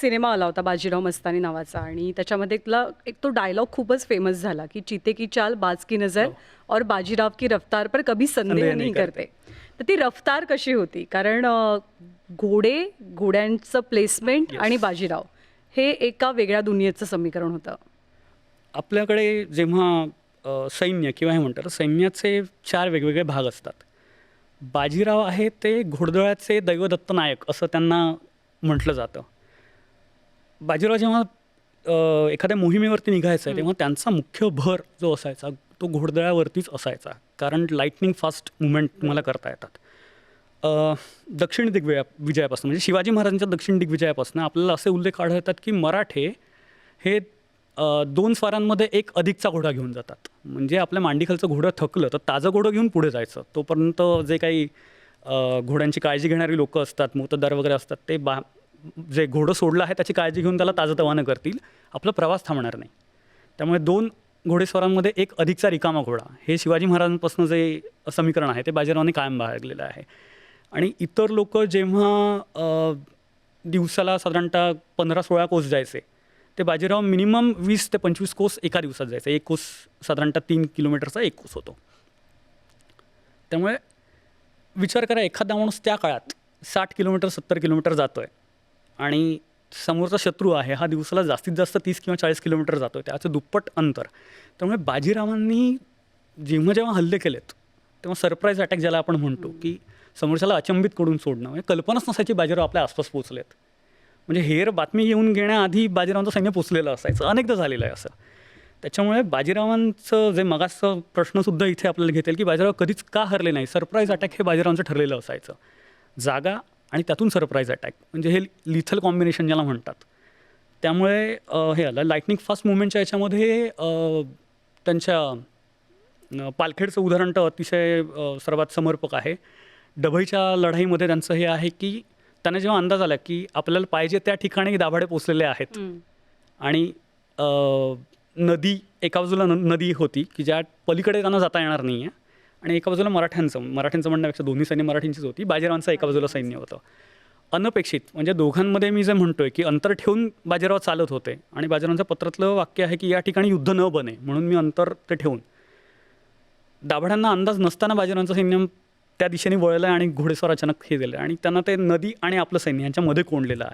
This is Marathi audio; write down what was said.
सिनेमा आला होता बाजीराव मस्तानी नावाचा आणि त्याच्यामध्ये एक तो डायलॉग खूपच फेमस झाला की "चीते की चाल, बाज की नज़र हो. और बाजीराव की रफ्तार पर कभी संदेह संदेह नाही नहीं करते. करते." तर ती रफ्तार कशी होती? कारण घोड्यांचं प्लेसमेंट येस. आणि बाजीराव हे एका वेगळ्या दुनियेचं समीकरण होतं. आपल्याकडे जेव्हा सैन्य किंवा हे म्हणतात सैन्याचे 4 वेगवेगळे भाग असतात. बाजीराव आहे ते घोडदळाचे दैवदत्त नायक असं त्यांना म्हटलं जातं. बाजीराव जेव्हा एखाद्या मोहिमेवरती निघायचा हं. तेव्हा त्यांचा मुख्य भर जो असायचा तो घोडदळावरतीच असायचा. कारण लाइटनिंग फास्ट मूव्हमेंट तुम्हाला करता येतात. दक्षिण दिग्विजयापासून म्हणजे शिवाजी महाराजांच्या दक्षिण दिग्विजयापासून आपल्याला असे उल्लेख आढळतात की मराठे हे 2 स्वारांमध्ये एक अधिकचा घोडा घेऊन जातात. म्हणजे आपल्या मांडीखालचं घोडं थकलं तर ताजं घोडं घेऊन पुढे जायचं. तोपर्यंत जे काही घोड्यांची काळजी घेणारी लोकं असतात, मोत्तद्दार वगैरे असतात, ते जे घोडं सोडलं आहे त्याची काळजी घेऊन त्याला ताजंतवानं करतील. आपला प्रवास थांबणार नाही. त्यामुळे 2 घोडेस्वारांमध्ये एक अधिकचा रिकामा घोडा हे शिवाजी महाराजांपासून जे समीकरण आहे ते बाजीरावांनी कायम बाळगलेलं आहे. आणि इतर लोकं जेव्हा दिवसाला साधारणतः 15-16 कोस जायचे, ते बाजीराव मिनिमम 20 ते 25 कोस एका दिवसात जायचे. एक कोस साधारणतः 3 किलोमीटरचा एक कोस होतो. त्यामुळे विचार करा एखादा माणूस त्या काळात 60 किलोमीटर 70 किलोमीटर जातोय आणि समोरचा शत्रू आहे हा दिवसाला जास्तीत जास्त 30 किंवा 40 किलोमीटर जातोय. त्याचं दुप्पट अंतर. त्यामुळे बाजीरावांनी जेव्हा हल्ले केलेत तेव्हा सरप्राईज अटॅक ज्याला आपण म्हणतो की समोरच्याला अचंबित करून सोडणं म्हणजे कल्पनाच नसायची बाजीराव आपल्या आसपास पोहोचलेत. म्हणजे हेर बातमी येऊन घेण्याआधी बाजीरावांचं सैन्य पोचलेलं असायचं. अनेकदा झालेलं आहे असं. त्याच्यामुळे बाजीरावांचं जे मगाचं प्रश्नसुद्धा इथे आपल्याला घेता येईल की बाजीराव कधीच का हरले नाही. सरप्राईज अटॅक हे बाजीरावांचं ठरलेलं असायचं. जागा आणि त्यातून सरप्राईज अटॅक म्हणजे हे लिथल कॉम्बिनेशन ज्याला म्हणतात. त्यामुळे हे आलं लाइटनिंग फास्ट मुवमेंटच्या याच्यामध्ये त्यांच्या पालखेडचं उदाहरण तर अतिशय सर्वात समर्पक आहे. डभईच्या लढाईमध्ये त्यांचं हे आहे की त्यांना जेव्हा अंदाज आला की आपल्याला पाहिजे त्या ठिकाणी दाभाडे पोचलेले आहेत आणि नदी एका बाजूला नदी होती की ज्या पलीकडे त्यांना जाता येणार नाही आहे आणि एका बाजूला मराठ्यांचं म्हणण्यापेक्षा दोन्ही सैन्य मराठींचीच होती. बाजीरावांचं एका बाजूला सैन्य होतं. अनपेक्षित म्हणजे दोघांमध्ये मी जे म्हणतोय की अंतर ठेवून बाजीराव चालत होते आणि बाजीरावांच्या पत्रातलं वाक्य आहे की या ठिकाणी युद्ध न बने म्हणून मी अंतर ते ठेवून दाभाड्यांना अंदाज नसताना बाजीरावांचं सैन्य त्या दिशेने वळलं आणि घोडेस्वार अचानक हे दिलं आणि त्यांना ते नदी आणि आपलं सैन्य यांच्यामध्ये कोंडलेलं आहे.